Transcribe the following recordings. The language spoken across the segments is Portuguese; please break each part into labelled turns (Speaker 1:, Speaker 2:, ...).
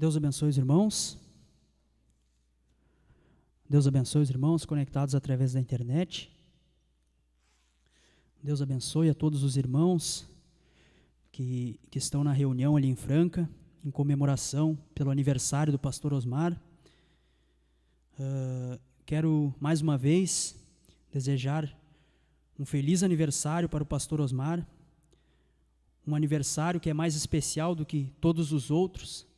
Speaker 1: Deus abençoe os irmãos. Deus abençoe os irmãos conectados através da internet. Deus abençoe a todos os irmãos que estão na reunião ali em Franca, em comemoração pelo aniversário do pastor Osmar. Quero mais uma vez desejar um feliz aniversário para o pastor Osmar, um aniversário que é mais especial do que todos os outros,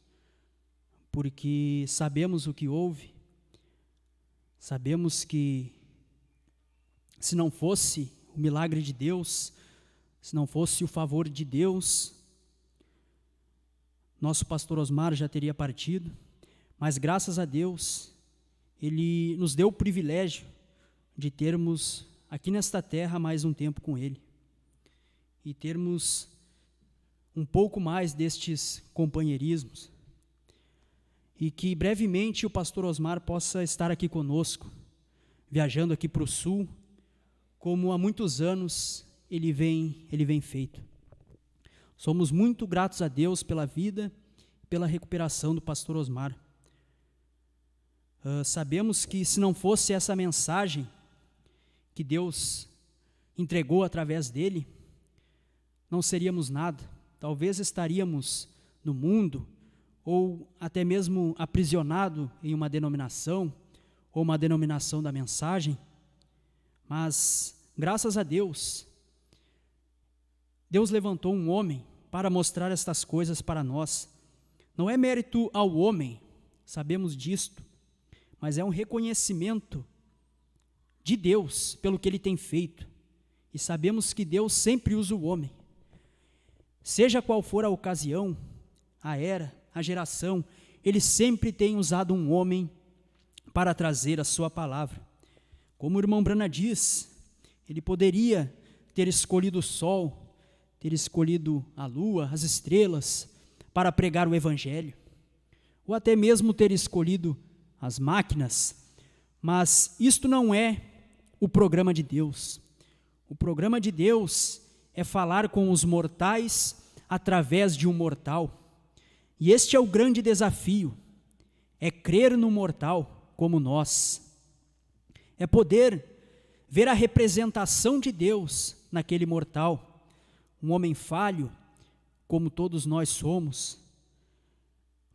Speaker 1: porque sabemos o que houve, sabemos que se não fosse o milagre de Deus, se não fosse o favor de Deus, nosso pastor Osmar já teria partido, mas graças a Deus, Ele nos deu o privilégio de termos aqui nesta terra mais um tempo com Ele e termos um pouco mais destes companheirismos e que brevemente o pastor Osmar possa estar aqui conosco, viajando aqui para o sul, como há muitos anos ele vem feito. Somos muito gratos a Deus pela vida, pela recuperação do pastor Osmar. Sabemos que se não fosse essa mensagem que Deus entregou através dele, não seríamos nada. Talvez estaríamos no mundo, ou até mesmo aprisionado em uma denominação, ou uma denominação da mensagem, mas graças a Deus, Deus levantou um homem para mostrar estas coisas para nós. Não é mérito ao homem, sabemos disto, mas é um reconhecimento de Deus pelo que Ele tem feito. E sabemos que Deus sempre usa o homem. Seja qual for a ocasião, a era, a geração, Ele sempre tem usado um homem para trazer a sua palavra. Como o irmão Brana diz, ele poderia ter escolhido o sol, ter escolhido a lua, as estrelas, para pregar o evangelho, ou até mesmo ter escolhido as máquinas, mas isto não é o programa de Deus. O programa de Deus é falar com os mortais através de um mortal, e este é o grande desafio, é crer no mortal como nós, é poder ver a representação de Deus naquele mortal, um homem falho, como todos nós somos,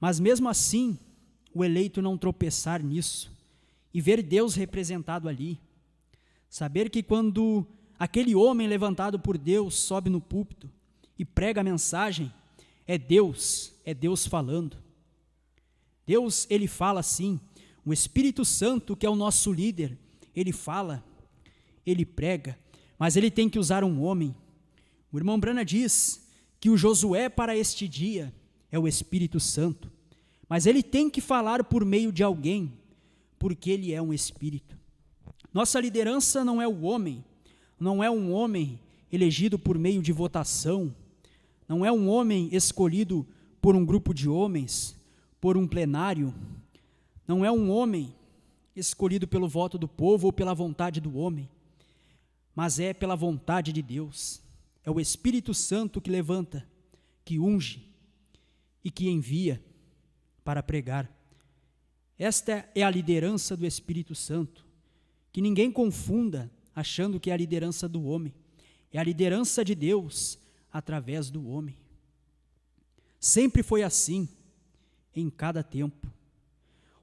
Speaker 1: mas mesmo assim, o eleito não tropeçar nisso, e ver Deus representado ali, saber que quando aquele homem levantado por Deus sobe no púlpito e prega a mensagem, é Deus falando. Deus, Ele fala assim, o Espírito Santo, que é o nosso líder, Ele fala, Ele prega, mas Ele tem que usar um homem. O irmão Brana diz que o Josué para este dia é o Espírito Santo, mas ele tem que falar por meio de alguém, porque ele é um Espírito. Nossa liderança não é o homem, não é um homem elegido por meio de votação, não é um homem escolhido por um grupo de homens, por um plenário, não é um homem escolhido pelo voto do povo ou pela vontade do homem, mas é pela vontade de Deus. É o Espírito Santo que levanta, que unge e que envia para pregar. Esta é a liderança do Espírito Santo, que ninguém confunda achando que é a liderança do homem. É a liderança de Deus através do homem. Sempre foi assim, em cada tempo.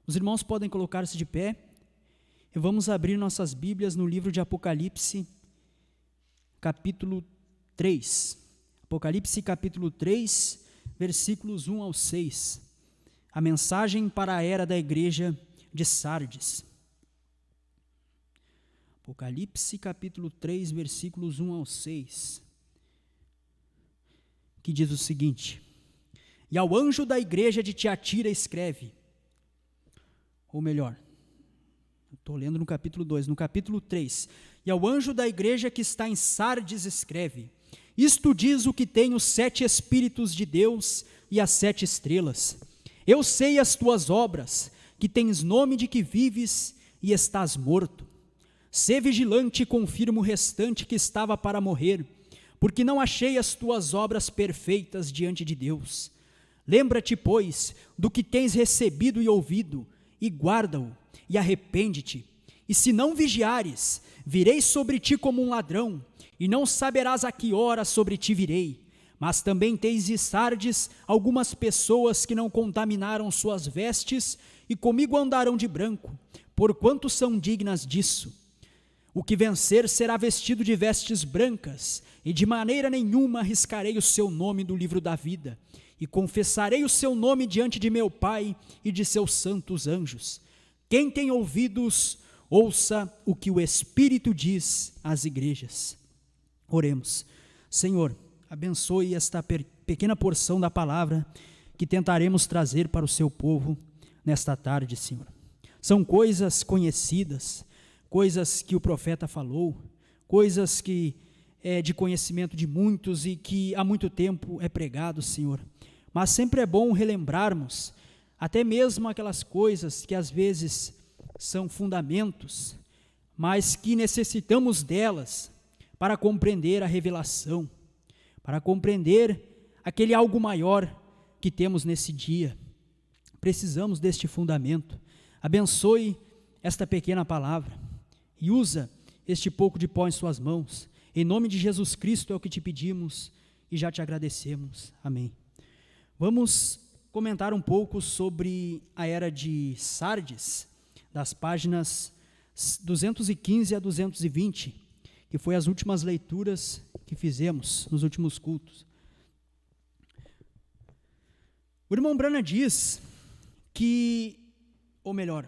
Speaker 1: Os irmãos podem colocar-se de pé e vamos abrir nossas Bíblias no livro de Apocalipse, capítulo 3. Apocalipse capítulo 3, versículos 1 ao 6. A mensagem para a era da igreja de Sardes. Apocalipse capítulo 3, versículos 1 ao 6. Que diz o seguinte: E ao anjo da igreja de Tiatira escreve, ou melhor, estou lendo no capítulo 2, no capítulo 3, e ao anjo da igreja que está em Sardes escreve, isto diz o que tem os 7 Espíritos de Deus e as 7 estrelas. Eu sei as tuas obras, que tens nome de que vives e estás morto. Sê vigilante e confirma o restante que estava para morrer, porque não achei as tuas obras perfeitas diante de Deus. Lembra-te, pois, do que tens recebido e ouvido, e guarda-o, e arrepende-te. E se não vigiares, virei sobre ti como um ladrão, e não saberás a que hora sobre ti virei. Mas também tens de Sardes algumas pessoas que não contaminaram suas vestes, e comigo andarão de branco, porquanto são dignas disso. O que vencer será vestido de vestes brancas, e de maneira nenhuma arriscarei o seu nome do livro da vida, e confessarei o seu nome diante de meu Pai e de seus santos anjos. Quem tem ouvidos, ouça o que o Espírito diz às igrejas. Oremos. Senhor, abençoe esta pequena porção da palavra que tentaremos trazer para o seu povo nesta tarde, Senhor. São coisas conhecidas, coisas que o profeta falou, coisas que é de conhecimento de muitos e que há muito tempo é pregado, Senhor. Mas sempre é bom relembrarmos, até mesmo aquelas coisas que às vezes são fundamentos, mas que necessitamos delas para compreender a revelação, para compreender aquele algo maior que temos nesse dia. Precisamos deste fundamento. Abençoe esta pequena palavra e usa este pouco de pó em suas mãos. Em nome de Jesus Cristo é o que te pedimos e já te agradecemos. Amém. Vamos comentar um pouco sobre a era de Sardes, das páginas 215 a 220, que foi as últimas leituras que fizemos nos últimos cultos. O irmão Branham diz que, ou melhor,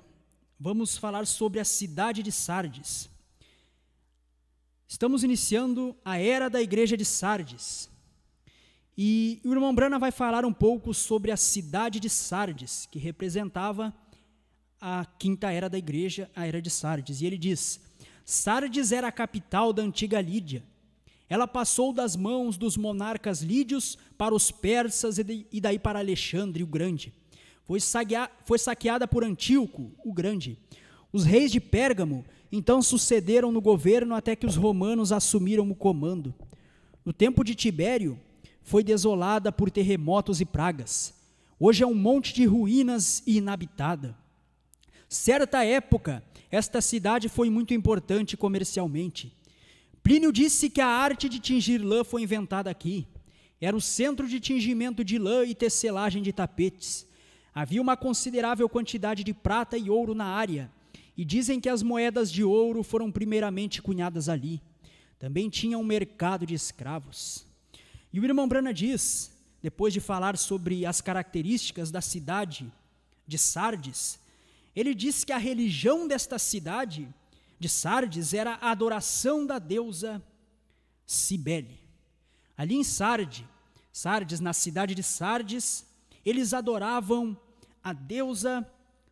Speaker 1: vamos falar sobre a cidade de Sardes. Estamos iniciando a era da igreja de Sardes. E o irmão Branham vai falar um pouco sobre a cidade de Sardes, que representava a quinta era da igreja, a era de Sardes. E ele diz: Sardes era a capital da antiga Lídia. Ela passou das mãos dos monarcas lídios para os persas e daí para Alexandre o Grande. Foi saqueada por Antíoco o Grande. Os reis de Pérgamo então sucederam no governo até que os romanos assumiram o comando. No tempo de Tibério, foi desolada por terremotos e pragas. Hoje é um monte de ruínas e inabitada. Certa época, esta cidade foi muito importante comercialmente. Plínio disse que a arte de tingir lã foi inventada aqui. Era o centro de tingimento de lã e tecelagem de tapetes. Havia uma considerável quantidade de prata e ouro na área, e dizem que as moedas de ouro foram primeiramente cunhadas ali. Também tinha um mercado de escravos. E o irmão Branham diz, depois de falar sobre as características da cidade de Sardes, ele diz que a religião desta cidade de Sardes era a adoração da deusa Cibele. Ali em Sardes, na cidade de Sardes, eles adoravam a deusa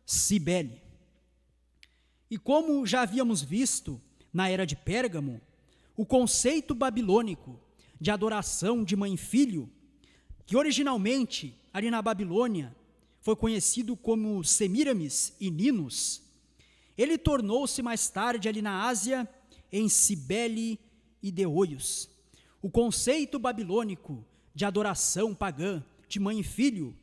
Speaker 1: Cibele. E como já havíamos visto na era de Pérgamo, o conceito babilônico de adoração de mãe e filho, que originalmente ali na Babilônia foi conhecido como Semiramis e Ninos, ele tornou-se mais tarde ali na Ásia em Cibele e Deoios. O conceito babilônico de adoração pagã de mãe e filho,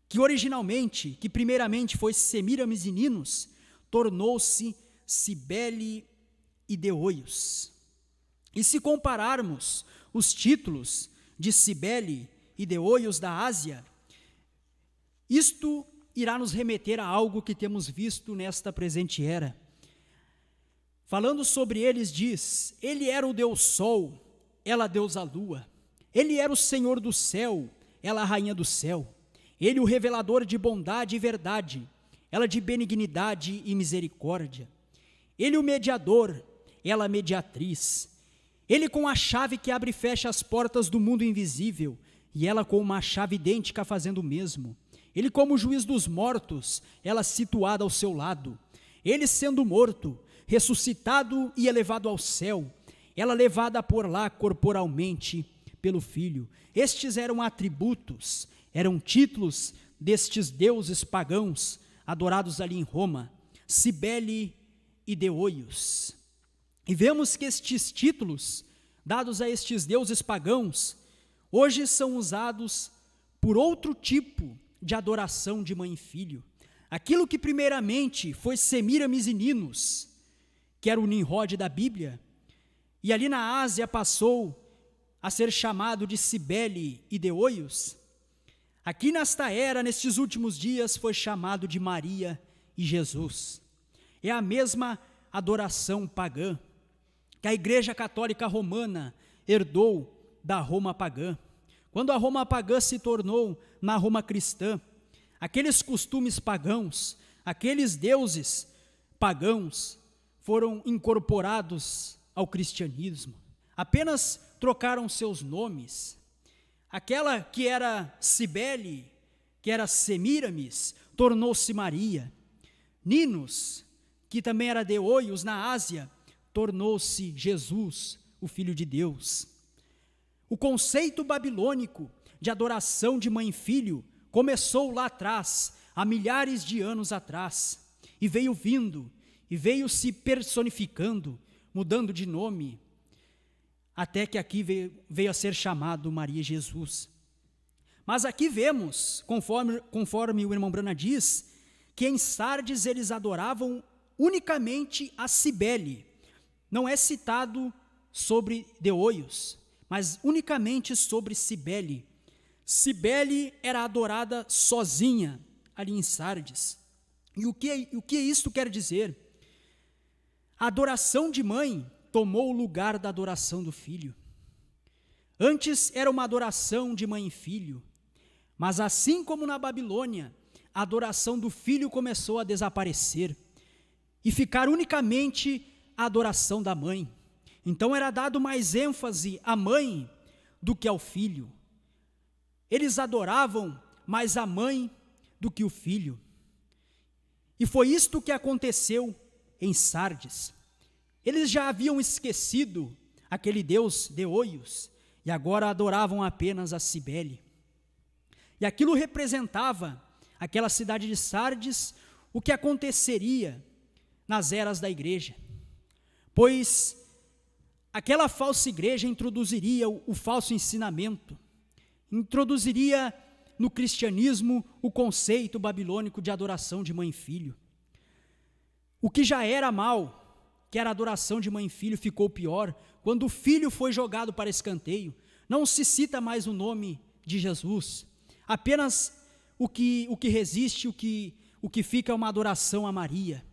Speaker 1: que primeiramente foi Semiramis e Ninos, tornou-se Cibele e Deoios. E se compararmos os títulos de Cibele e Deoios da Ásia, isto irá nos remeter a algo que temos visto nesta presente era. Falando sobre eles diz: ele era o Deus Sol, ela a deusa Lua. Ele era o Senhor do céu, ela a rainha do céu. Ele o revelador de bondade e verdade, ela de benignidade e misericórdia. Ele o mediador, ela a mediatriz. Ele com a chave que abre e fecha as portas do mundo invisível, e ela com uma chave idêntica fazendo o mesmo. Ele como juiz dos mortos, ela situada ao seu lado. Ele sendo morto, ressuscitado e elevado ao céu, ela levada por lá corporalmente pelo Filho. Estes eram atributos, eram títulos destes deuses pagãos, adorados ali em Roma, Cibele e Deoios. E vemos que estes títulos, dados a estes deuses pagãos, hoje são usados por outro tipo de adoração de mãe e filho. Aquilo que primeiramente foi Semíramis e Ninos, que era o Nimrod da Bíblia, e ali na Ásia passou a ser chamado de Cibele e Deoios, aqui nesta era, nestes últimos dias, foi chamado de Maria e Jesus. É a mesma adoração pagã que a Igreja Católica Romana herdou da Roma pagã. Quando a Roma pagã se tornou na Roma cristã, aqueles costumes pagãos, aqueles deuses pagãos foram incorporados ao cristianismo. Apenas trocaram seus nomes. Aquela que era Cibele, que era Semíramis, tornou-se Maria. Ninos, que também era Deoios na Ásia, tornou-se Jesus, o Filho de Deus. O conceito babilônico de adoração de mãe e filho começou lá atrás, há milhares de anos atrás, e veio vindo, e veio se personificando, mudando de nome, até que aqui veio a ser chamado Maria e Jesus. Mas aqui vemos, conforme o irmão Brana diz, que em Sardes eles adoravam unicamente a Cibele. Não é citado sobre Deoios, mas unicamente sobre Cibele. Cibele era adorada sozinha ali em Sardes. E o que isto quer dizer? A adoração de mãe tomou o lugar da adoração do filho. Antes era uma adoração de mãe e filho, mas assim como na Babilônia, a adoração do filho começou a desaparecer e ficar unicamente a adoração da mãe. Então era dado mais ênfase à mãe do que ao filho. Eles adoravam mais a mãe do que o filho. E foi isto que aconteceu em Sardes. Eles já haviam esquecido aquele deus Deoios e agora adoravam apenas a Cibele. E aquilo representava, aquela cidade de Sardes, o que aconteceria nas eras da igreja. Pois aquela falsa igreja introduziria o falso ensinamento, introduziria no cristianismo o conceito babilônico de adoração de mãe e filho. O que já era mal, que era a adoração de mãe e filho, ficou pior quando o filho foi jogado para escanteio. Não se cita mais o nome de Jesus, apenas o que resiste, o que fica é uma adoração a Maria.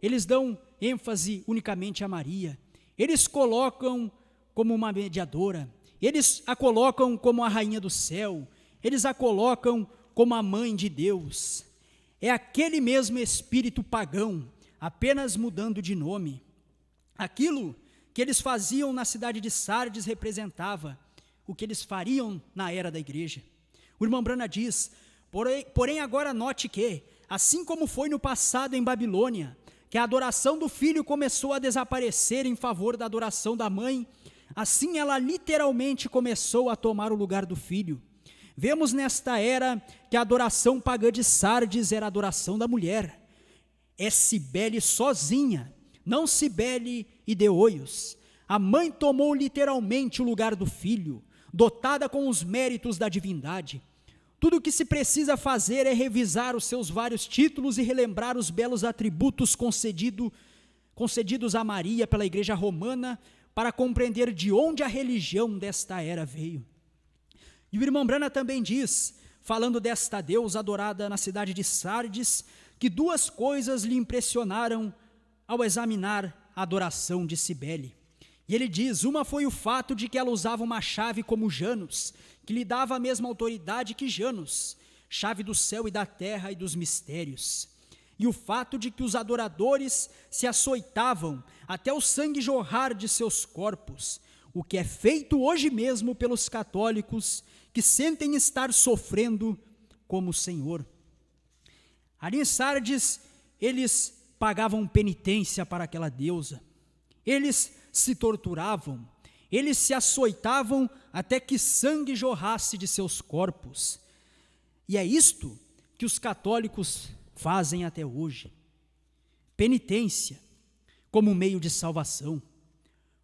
Speaker 1: Eles dão ênfase unicamente a Maria. Eles colocam como uma mediadora, eles a colocam como a rainha do céu, eles a colocam como a mãe de Deus. É aquele mesmo espírito pagão, apenas mudando de nome. Aquilo que eles faziam na cidade de Sardes representava o que eles fariam na era da igreja. O irmão Brana diz, porém agora note que, assim como foi no passado em Babilônia, que a adoração do filho começou a desaparecer em favor da adoração da mãe, assim ela literalmente começou a tomar o lugar do filho. Vemos nesta era que a adoração pagã de Sardes era a adoração da mulher. É Cibele sozinha, não Cibele e Deoios. A mãe tomou literalmente o lugar do filho, dotada com os méritos da divindade. Tudo o que se precisa fazer é revisar os seus vários títulos e relembrar os belos atributos concedidos a Maria pela Igreja Romana para compreender de onde a religião desta era veio. E o irmão Brana também diz, falando desta deusa adorada na cidade de Sardes, que duas coisas lhe impressionaram ao examinar a adoração de Cibele. E ele diz, uma foi o fato de que ela usava uma chave como Janus, que lhe dava a mesma autoridade que Janus, chave do céu e da terra e dos mistérios. E o fato de que os adoradores se açoitavam até o sangue jorrar de seus corpos, o que é feito hoje mesmo pelos católicos que sentem estar sofrendo como o Senhor. Ali em Sardes, eles pagavam penitência para aquela deusa. Eles se torturavam, eles se açoitavam até que sangue jorrasse de seus corpos. E é isto que os católicos fazem até hoje. Penitência como meio de salvação,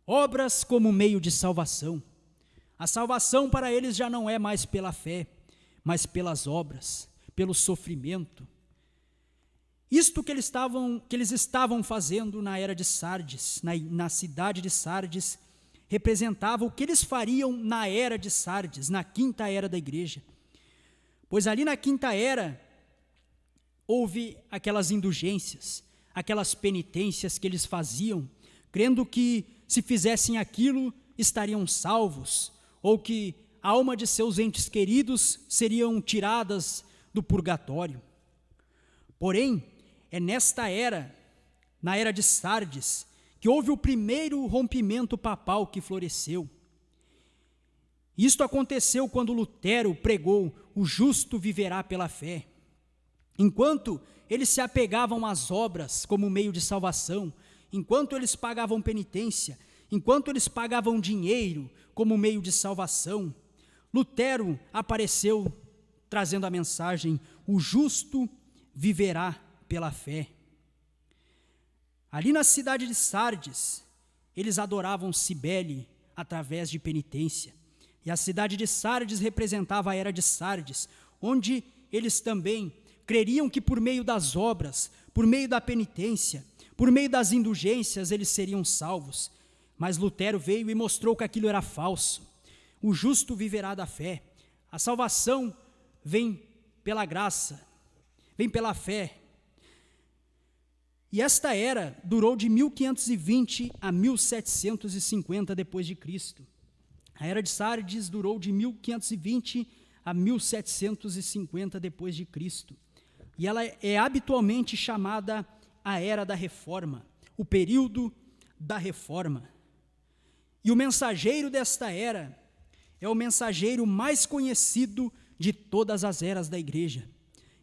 Speaker 1: obras como meio de salvação. A salvação para eles já não é mais pela fé, mas pelas obras, pelo sofrimento. Isto que eles estavam fazendo na era de Sardes, na cidade de Sardes, representava o que eles fariam na era de Sardes, na quinta era da igreja. Pois ali na quinta era, houve aquelas indulgências, aquelas penitências que eles faziam, crendo que se fizessem aquilo, estariam salvos, ou que a alma de seus entes queridos seriam tiradas do purgatório. Porém, é nesta era, na era de Sardes, que houve o primeiro rompimento papal que floresceu. Isto aconteceu quando Lutero pregou: o justo viverá pela fé. Enquanto eles se apegavam às obras como meio de salvação, enquanto eles pagavam penitência, enquanto eles pagavam dinheiro como meio de salvação, Lutero apareceu trazendo a mensagem: o justo viverá pela fé. Ali na cidade de Sardes, eles adoravam Cibele através de penitência. E a cidade de Sardes representava a era de Sardes, onde eles também creriam que por meio das obras, por meio da penitência, por meio das indulgências, eles seriam salvos. Mas Lutero veio e mostrou que aquilo era falso. O justo viverá da fé. A salvação vem pela graça, vem pela fé. E esta era durou de 1520 a 1750 depois de Cristo. A era de Sardes durou de 1520 a 1750 depois de Cristo. E ela é habitualmente chamada a era da Reforma, o período da Reforma. E o mensageiro desta era é o mensageiro mais conhecido de todas as eras da igreja.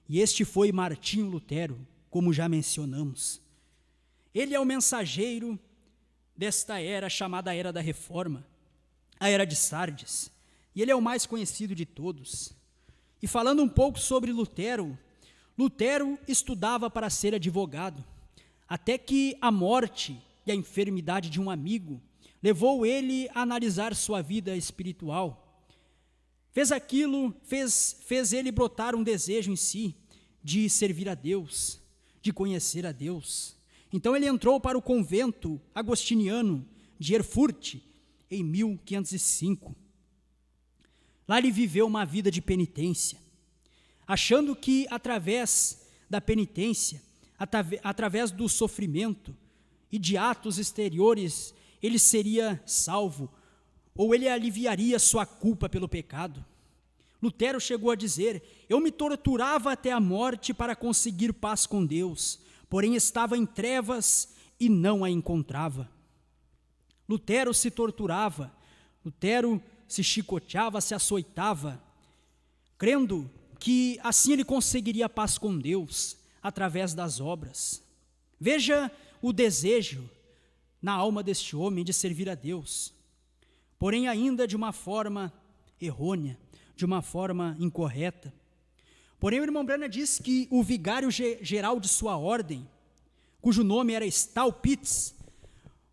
Speaker 1: E este foi Martinho Lutero, como já mencionamos. Ele é o mensageiro desta era chamada Era da Reforma, a Era de Sardes, e ele é o mais conhecido de todos. E falando um pouco sobre Lutero, Lutero estudava para ser advogado, até que a morte e a enfermidade de um amigo levou ele a analisar sua vida espiritual. Fez ele brotar um desejo em si de servir a Deus, de conhecer a Deus. Então ele entrou para o convento agostiniano de Erfurt em 1505. Lá ele viveu uma vida de penitência, achando que através da penitência, através do sofrimento e de atos exteriores, ele seria salvo, ou ele aliviaria sua culpa pelo pecado. Lutero chegou a dizer: eu me torturava até a morte para conseguir paz com Deus, porém estava em trevas e não a encontrava. Lutero se torturava, Lutero se chicoteava, se açoitava, crendo que assim ele conseguiria paz com Deus através das obras. Veja o desejo na alma deste homem de servir a Deus, porém ainda de uma forma errônea, de uma forma incorreta. Porém o irmão Branham diz que o vigário geral de sua ordem, cujo nome era Staupitz,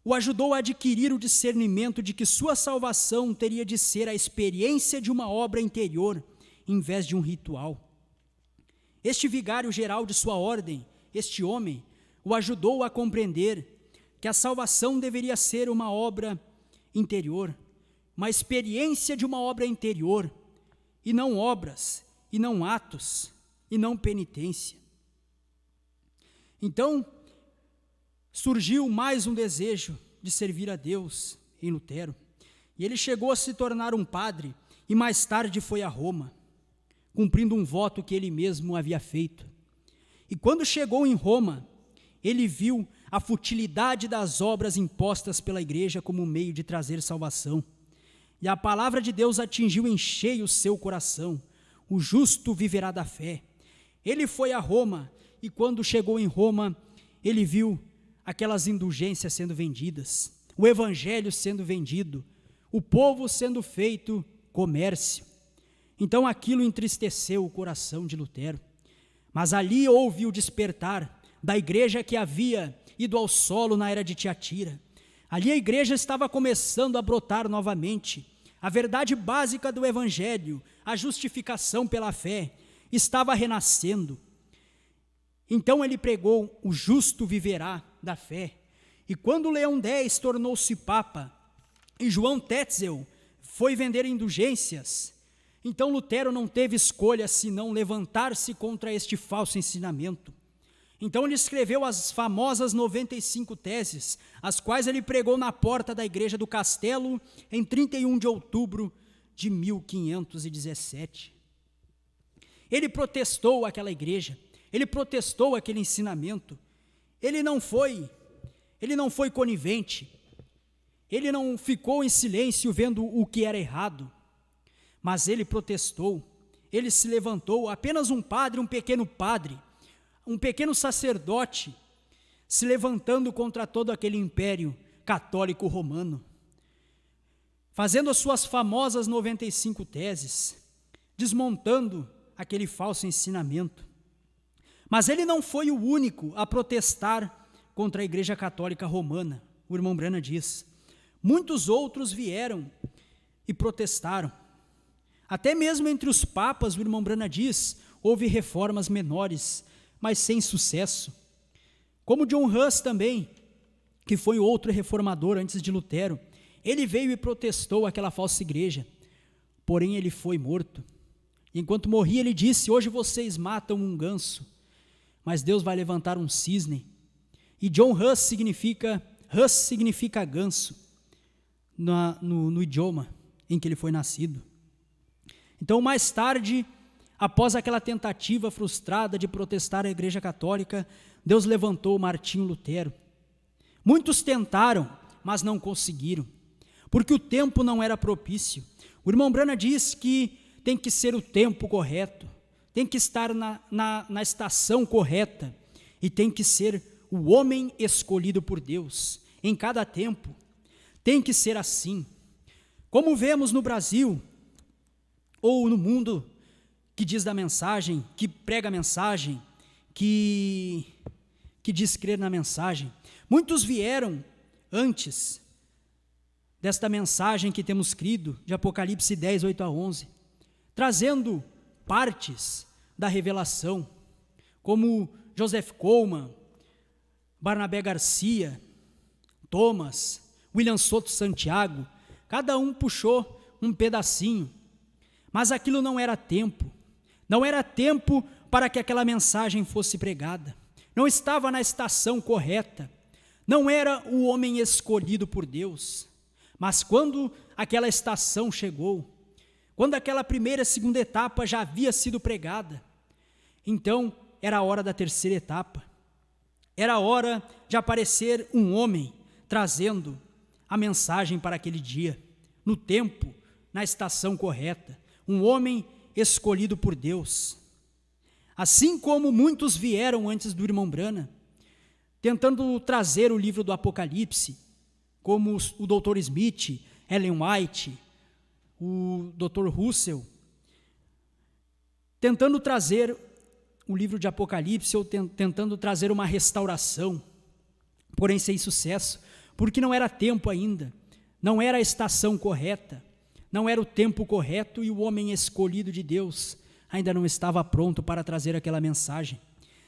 Speaker 1: o ajudou a adquirir o discernimento de que sua salvação teria de ser a experiência de uma obra interior, em vez de um ritual. Este vigário geral de sua ordem, este homem, o ajudou a compreender que a salvação deveria ser uma obra interior, uma experiência de uma obra interior, e não obras, e não atos, e não penitência. Então, surgiu mais um desejo de servir a Deus em Lutero, e ele chegou a se tornar um padre, e mais tarde foi a Roma, cumprindo um voto que ele mesmo havia feito. E quando chegou em Roma, ele viu a futilidade das obras impostas pela igreja como meio de trazer salvação. E a palavra de Deus atingiu em cheio o seu coração. O justo viverá da fé. Ele foi a Roma, e quando chegou em Roma, ele viu aquelas indulgências sendo vendidas, o evangelho sendo vendido, o povo sendo feito comércio. Então aquilo entristeceu o coração de Lutero. Mas ali houve o despertar da igreja que havia ido ao solo na era de Tiatira. Ali a igreja estava começando a brotar novamente. a verdade básica do Evangelho, a justificação pela fé, estava renascendo. Então ele pregou: o justo viverá da fé. E quando Leão X tornou-se Papa e João Tetzel foi vender indulgências, então Lutero não teve escolha senão levantar-se contra este falso ensinamento. Então ele escreveu as famosas 95 teses, as quais ele pregou na porta da igreja do Castelo em 31 de outubro de 1517. Ele protestou aquela igreja, ele protestou aquele ensinamento. Ele não foi conivente, ele não ficou em silêncio vendo o que era errado, mas ele protestou, ele se levantou, apenas um padre, um pequeno sacerdote, se levantando contra todo aquele império católico romano, fazendo as suas famosas 95 teses, desmontando aquele falso ensinamento. Mas ele não foi o único a protestar contra a Igreja Católica Romana. O irmão Branham diz: muitos outros vieram e protestaram. Até mesmo entre os papas, o irmão Branham diz, houve reformas menores, mas sem sucesso. Como John Huss também, que foi outro reformador antes de Lutero, ele veio e protestou aquela falsa igreja, porém ele foi morto. Enquanto morria, ele disse: hoje vocês matam um ganso, mas Deus vai levantar um cisne. E John Huss significa ganso no idioma em que ele foi nascido. Então, mais tarde, após aquela tentativa frustrada de protestar a Igreja Católica, Deus levantou Martinho Lutero. Muitos tentaram, mas não conseguiram, porque o tempo não era propício. O irmão Branham diz que tem que ser o tempo correto, tem que estar na estação correta, e tem que ser o homem escolhido por Deus, em cada tempo. Tem que ser assim. Como vemos no Brasil, ou no mundo, que diz da mensagem, que prega a mensagem, que diz crer na mensagem. Muitos vieram antes desta mensagem que temos crido, de Apocalipse 10, 8 a 11, trazendo partes da revelação, como Joseph Coleman, Barnabé Garcia, Thomas, William Soto Santiago, cada um puxou um pedacinho, mas aquilo não era tempo para que aquela mensagem fosse pregada, não estava na estação correta, não era o homem escolhido por Deus. Mas quando aquela estação chegou, quando aquela primeira e segunda etapa já havia sido pregada, então era a hora da terceira etapa, era a hora de aparecer um homem trazendo a mensagem para aquele dia, no tempo, na estação correta, um homem escolhido por Deus. Assim como muitos vieram antes do irmão Branham, tentando trazer o livro do Apocalipse, como o Dr. Smith, Ellen White, o Dr. Russell, tentando trazer o livro de Apocalipse, ou tentando trazer uma restauração, porém sem sucesso, porque não era tempo ainda, não era a estação correta, não era o tempo correto, e o homem escolhido de Deus ainda não estava pronto para trazer aquela mensagem.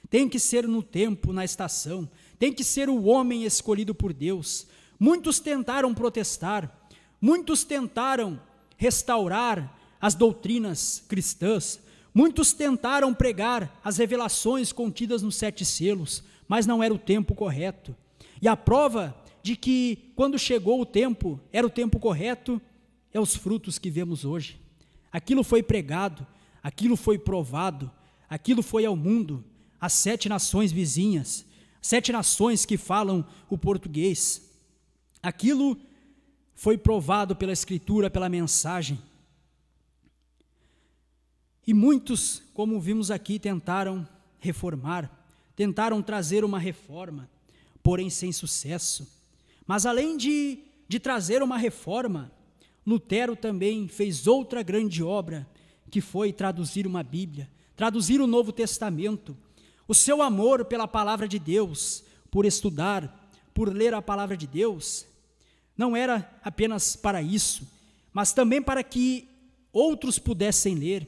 Speaker 1: Tem que ser no tempo, na estação, tem que ser o homem escolhido por Deus. Muitos tentaram protestar, muitos tentaram restaurar as doutrinas cristãs, muitos tentaram pregar as revelações contidas nos 7 selos, mas não era o tempo correto. E a prova de que quando chegou o tempo, era o tempo correto, é os frutos que vemos hoje. Aquilo foi pregado, aquilo foi provado, aquilo foi ao mundo, às 7 nações vizinhas, 7 nações que falam o português. Aquilo foi provado pela Escritura, pela mensagem. E muitos, como vimos aqui, tentaram reformar, tentaram trazer uma reforma, porém sem sucesso. Mas além de trazer uma reforma, Lutero também fez outra grande obra, que foi traduzir uma Bíblia, traduzir o Novo Testamento. O seu amor pela palavra de Deus, por estudar, por ler a palavra de Deus, não era apenas para isso, mas também para que outros pudessem ler,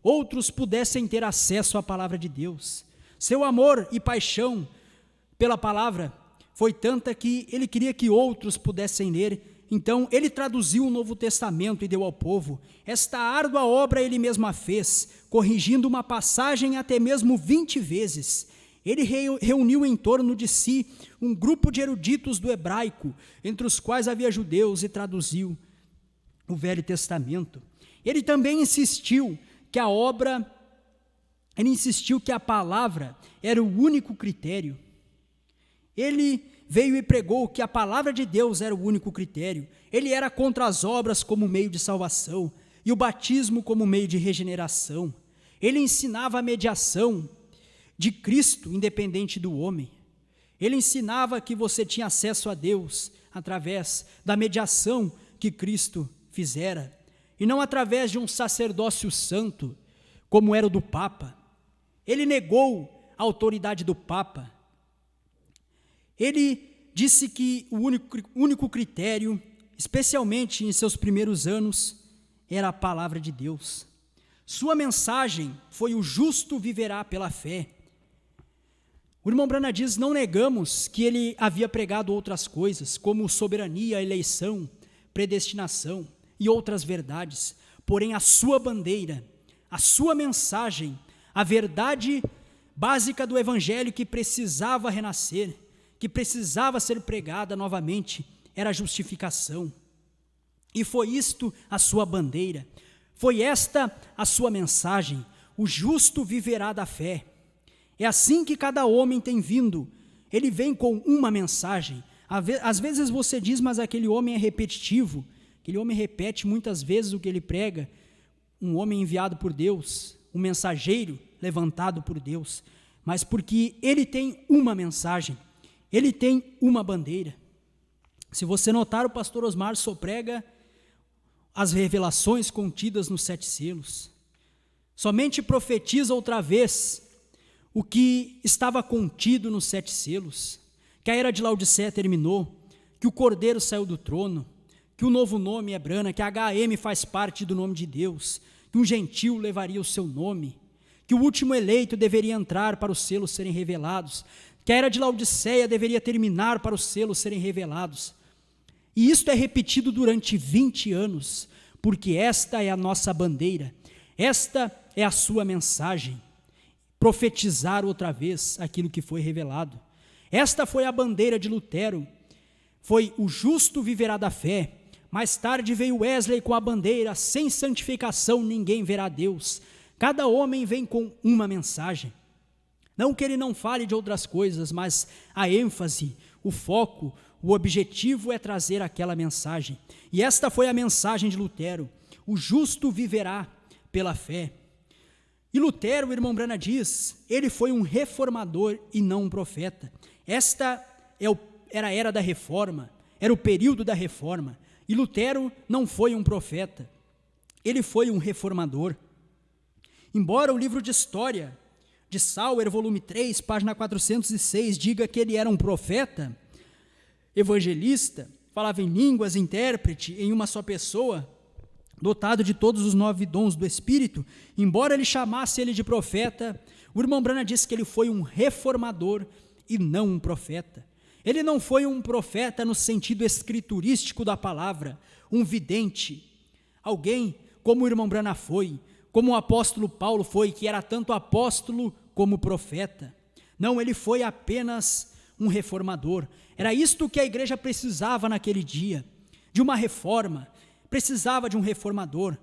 Speaker 1: outros pudessem ter acesso à palavra de Deus. Seu amor e paixão pela palavra foi tanta que ele queria que outros pudessem ler. Então ele traduziu o Novo Testamento e deu ao povo. Esta árdua obra ele mesmo a fez, corrigindo uma passagem até mesmo 20 vezes. Ele reuniu em torno de si um grupo de eruditos do hebraico, entre os quais havia judeus, e traduziu o Velho Testamento. Ele também insistiu que a palavra era o único critério. Ele veio e pregou que a palavra de Deus era o único critério. Ele era contra as obras como meio de salvação e o batismo como meio de regeneração. Ele ensinava a mediação de Cristo independente do homem. Ele ensinava que você tinha acesso a Deus através da mediação que Cristo fizera, e não através de um sacerdócio santo, como era o do Papa. Ele negou a autoridade do Papa. Ele disse que o único critério, especialmente em seus primeiros anos, era a palavra de Deus. Sua mensagem foi: o justo viverá pela fé. O irmão Branham diz: não negamos que ele havia pregado outras coisas, como soberania, eleição, predestinação e outras verdades, porém a sua bandeira, a sua mensagem, a verdade básica do evangelho que precisava renascer, que precisava ser pregada novamente, era a justificação. E foi isto a sua bandeira, foi esta a sua mensagem: o justo viverá da fé. É assim que cada homem tem vindo, ele vem com uma mensagem. Às vezes você diz: mas aquele homem é repetitivo, aquele homem repete muitas vezes o que ele prega. Um homem enviado por Deus, um mensageiro levantado por Deus, mas porque ele tem uma mensagem, ele tem uma bandeira. Se você notar, o pastor Osmar só prega as revelações contidas nos 7 selos, somente profetiza outra vez o que estava contido nos 7 selos, que a era de Laodiceia terminou, que o Cordeiro saiu do trono, que o novo nome é Brana, que HM faz parte do nome de Deus, que um gentil levaria o seu nome, que o último eleito deveria entrar para os selos serem revelados, que a era de Laodiceia deveria terminar para os selos serem revelados. E isto é repetido durante 20 anos, porque esta é a nossa bandeira, esta é a sua mensagem: profetizar outra vez aquilo que foi revelado. Esta foi a bandeira de Lutero, foi: o justo viverá da fé. Mais tarde veio Wesley com a bandeira: sem santificação ninguém verá Deus. Cada homem vem com uma mensagem. Não que ele não fale de outras coisas, mas a ênfase, o foco, o objetivo é trazer aquela mensagem. E esta foi a mensagem de Lutero: o justo viverá pela fé. E Lutero, o irmão Branham diz, ele foi um reformador e não um profeta. Esta era a era da reforma, era o período da reforma. E Lutero não foi um profeta, ele foi um reformador. Embora o livro de história de Sauer, volume 3, página 406, diga que ele era um profeta, evangelista, falava em línguas, intérprete, em uma só pessoa, dotado de todos os 9 dons do Espírito, embora ele chamasse ele de profeta, o irmão Branham disse que ele foi um reformador e não um profeta. Ele não foi um profeta no sentido escriturístico da palavra, um vidente, alguém como o irmão Branham foi, como o apóstolo Paulo foi, que era tanto apóstolo como profeta. Não, ele foi apenas um reformador. Era isto que a igreja precisava naquele dia, de uma reforma, precisava de um reformador.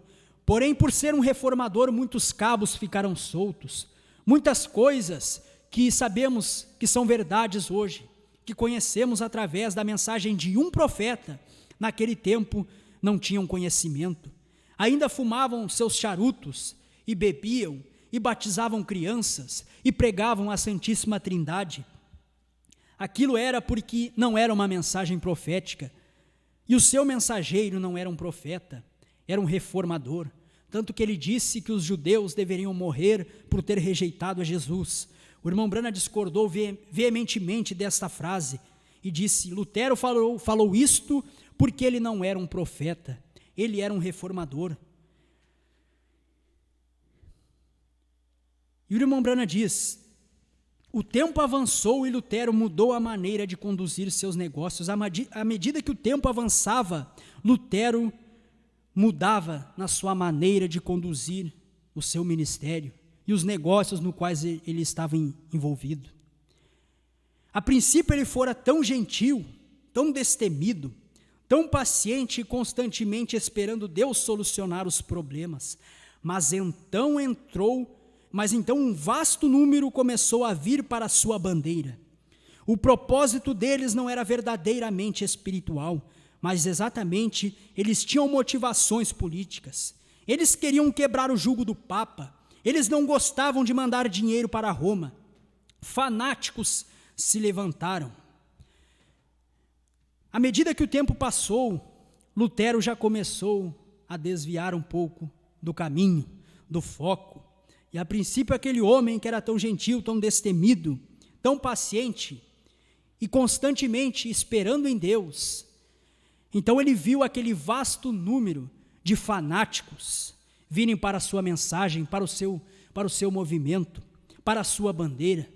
Speaker 1: Porém, por ser um reformador, muitos cabos ficaram soltos, muitas coisas que sabemos que são verdades hoje, que conhecemos através da mensagem de um profeta, naquele tempo não tinham conhecimento. Ainda fumavam seus charutos e bebiam e batizavam crianças e pregavam a Santíssima Trindade. Aquilo era porque não era uma mensagem profética, e o seu mensageiro não era um profeta, era um reformador, tanto que ele disse que os judeus deveriam morrer por ter rejeitado a Jesus. O irmão Branham discordou veementemente desta frase e disse: Lutero falou isto porque ele não era um profeta, Ele era um reformador. E o irmão Branham diz: o tempo avançou e Lutero mudou a maneira de conduzir seus negócios. À medida que o tempo avançava, Lutero mudava na sua maneira de conduzir o seu ministério e os negócios nos quais ele estava envolvido. A princípio ele fora tão gentil, tão destemido, tão paciente e constantemente esperando Deus solucionar os problemas. Mas então um vasto número começou a vir para a sua bandeira. O propósito deles não era verdadeiramente espiritual, mas exatamente eles tinham motivações políticas. Eles queriam quebrar o jugo do Papa, eles não gostavam de mandar dinheiro para Roma. Fanáticos se levantaram. À medida que o tempo passou, Lutero já começou a desviar um pouco do caminho, do foco. E a princípio aquele homem que era tão gentil, tão destemido, tão paciente e constantemente esperando em Deus, então ele viu aquele vasto número de fanáticos virem para a sua mensagem, para o seu movimento, para a sua bandeira.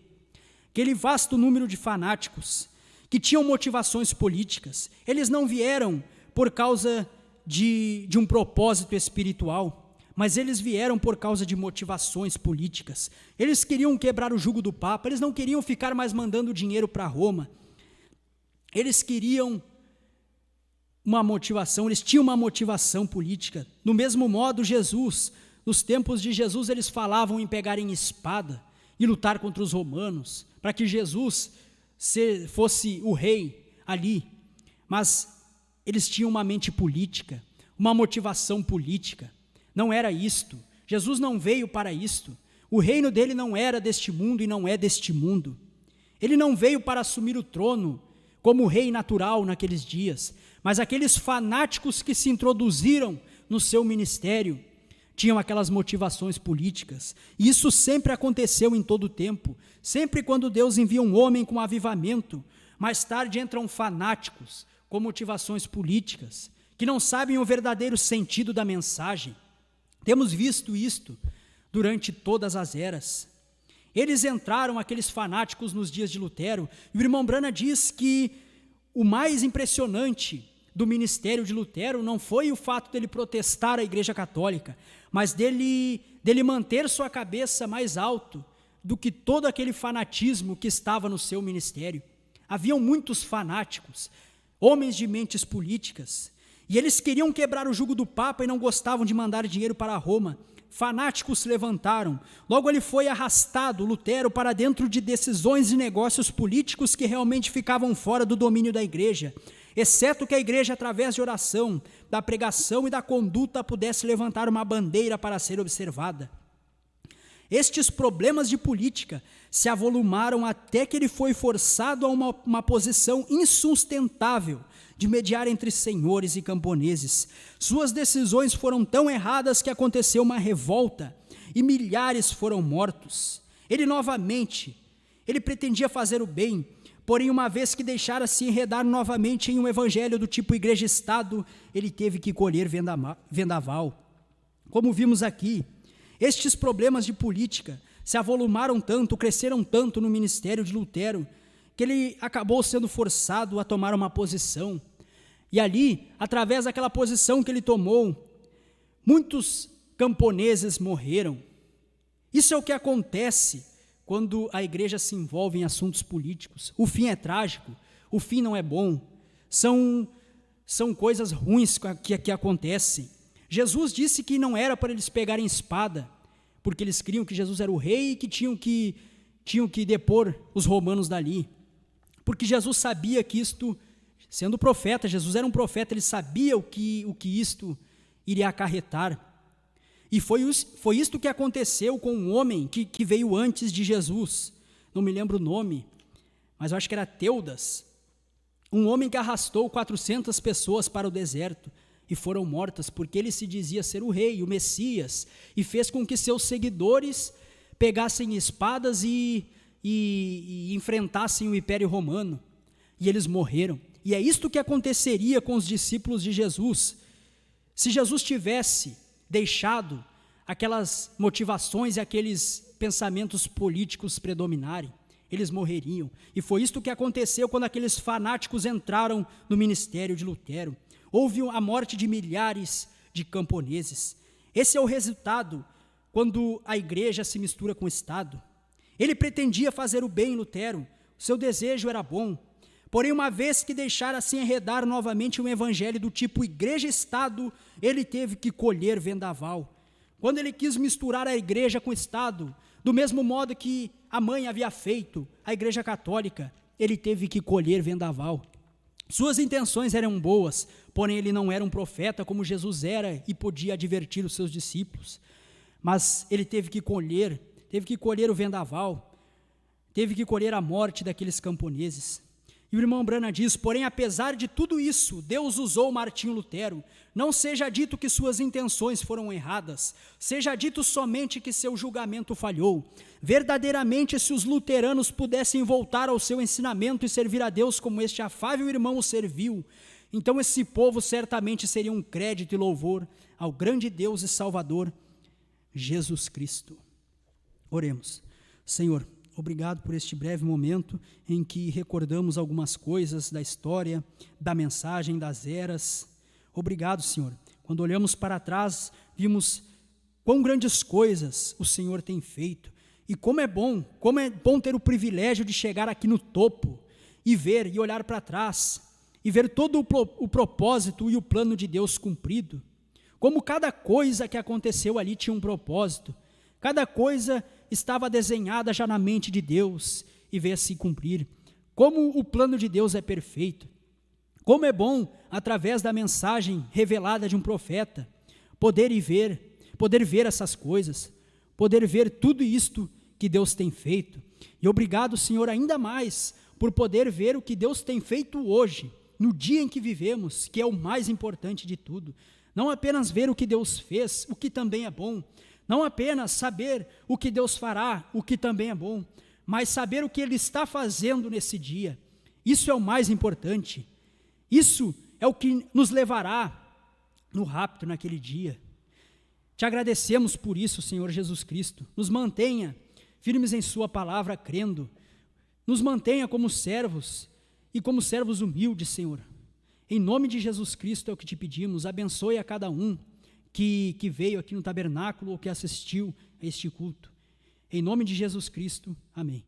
Speaker 1: Aquele vasto número de fanáticos que tinham motivações políticas. Eles não vieram por causa de um propósito espiritual, mas eles vieram por causa de motivações políticas. Eles queriam quebrar o jugo do Papa, eles não queriam ficar mais mandando dinheiro para Roma. Eles queriam eles tinham uma motivação política. Do mesmo modo, nos tempos de Jesus, eles falavam em pegarem espada e lutar contra os romanos, para que Jesus fosse o rei ali. Mas eles tinham uma mente política, uma motivação política. Não era isto. Jesus não veio para isto. O reino dele não era deste mundo e não é deste mundo. Ele não veio para assumir o trono como rei natural naqueles dias, mas aqueles fanáticos que se introduziram no seu ministério tinham aquelas motivações políticas. E isso sempre aconteceu em todo o tempo. Sempre quando Deus envia um homem com avivamento, mais tarde entram fanáticos com motivações políticas, que não sabem o verdadeiro sentido da mensagem. Temos visto isto durante todas as eras. Eles entraram, aqueles fanáticos, nos dias de Lutero, e o irmão Branham diz que o mais impressionante do ministério de Lutero não foi o fato dele protestar a Igreja Católica, mas dele manter sua cabeça mais alto do que todo aquele fanatismo que estava no seu ministério. Haviam muitos fanáticos, homens de mentes políticas, e eles queriam quebrar o jugo do Papa e não gostavam de mandar dinheiro para Roma. Fanáticos se levantaram. Logo ele foi arrastado, Lutero, para dentro de decisões e negócios políticos que realmente ficavam fora do domínio da igreja, exceto que a igreja, através de oração, da pregação e da conduta, pudesse levantar uma bandeira para ser observada. Estes problemas de política se avolumaram até que ele foi forçado a uma posição insustentável de mediar entre senhores e camponeses. Suas decisões foram tão erradas que aconteceu uma revolta e milhares foram mortos. Ele pretendia fazer o bem, porém, uma vez que deixara se enredar novamente em um evangelho do tipo igreja-estado, ele teve que colher vendaval. Como vimos aqui, estes problemas de política se avolumaram tanto, cresceram tanto no ministério de Lutero, que ele acabou sendo forçado a tomar uma posição. E ali, através daquela posição que ele tomou, muitos camponeses morreram. Isso é o que acontece quando a igreja se envolve em assuntos políticos. O fim é trágico, o fim não é bom, são coisas ruins que acontecem. Jesus disse que não era para eles pegarem espada, porque eles criam que Jesus era o rei e que tinham que depor os romanos dali. Porque Jesus sabia que isto, sendo profeta, Jesus era um profeta, ele sabia o que isto iria acarretar. E foi isto que aconteceu com um homem que veio antes de Jesus, não me lembro o nome, mas eu acho que era Teudas, um homem que arrastou 400 pessoas para o deserto e foram mortas, porque ele se dizia ser o rei, o Messias, e fez com que seus seguidores pegassem espadas e enfrentassem o Império Romano, e eles morreram. E é isto que aconteceria com os discípulos de Jesus. Se Jesus tivesse deixado aquelas motivações e aqueles pensamentos políticos predominarem, eles morreriam. E foi isto que aconteceu quando aqueles fanáticos entraram no ministério de Lutero. Houve a morte de milhares de camponeses. Esse é o resultado quando a igreja se mistura com o Estado. Ele pretendia fazer o bem em Lutero, seu desejo era bom. Porém, uma vez que deixara se enredar novamente um evangelho do tipo igreja-estado, ele teve que colher vendaval. Quando ele quis misturar a igreja com o Estado, do mesmo modo que a mãe havia feito, a igreja católica, ele teve que colher vendaval. Suas intenções eram boas, porém ele não era um profeta como Jesus era e podia advertir os seus discípulos. Mas ele teve que colher o vendaval, teve que colher a morte daqueles camponeses. E o irmão Branham diz, porém, apesar de tudo isso, Deus usou Martinho Lutero. Não seja dito que suas intenções foram erradas, seja dito somente que seu julgamento falhou. Verdadeiramente, se os luteranos pudessem voltar ao seu ensinamento e servir a Deus como este afável irmão o serviu, então esse povo certamente seria um crédito e louvor ao grande Deus e Salvador, Jesus Cristo. Oremos. Senhor, obrigado por este breve momento em que recordamos algumas coisas da história, da mensagem, das eras. Obrigado, Senhor. Quando olhamos para trás, vimos quão grandes coisas o Senhor tem feito. E como é bom ter o privilégio de chegar aqui no topo e ver e olhar para trás e ver todo o propósito e o plano de Deus cumprido. Como cada coisa que aconteceu ali tinha um propósito. Cada coisa estava desenhada já na mente de Deus e veio a se cumprir. Como o plano de Deus é perfeito. Como é bom, através da mensagem revelada de um profeta, poder ver essas coisas, poder ver tudo isto que Deus tem feito. E obrigado, Senhor, ainda mais por poder ver o que Deus tem feito hoje, no dia em que vivemos, que é o mais importante de tudo. Não apenas ver o que Deus fez, o que também é bom, não apenas saber o que Deus fará, o que também é bom, mas saber o que Ele está fazendo nesse dia. Isso é o mais importante. Isso é o que nos levará no rapto naquele dia. Te agradecemos por isso, Senhor Jesus Cristo. Nos mantenha firmes em Sua palavra, crendo. Nos mantenha como servos e como servos humildes, Senhor. Em nome de Jesus Cristo é o que te pedimos. Abençoe a cada um que veio aqui no tabernáculo ou que assistiu a este culto. Em nome de Jesus Cristo, amém.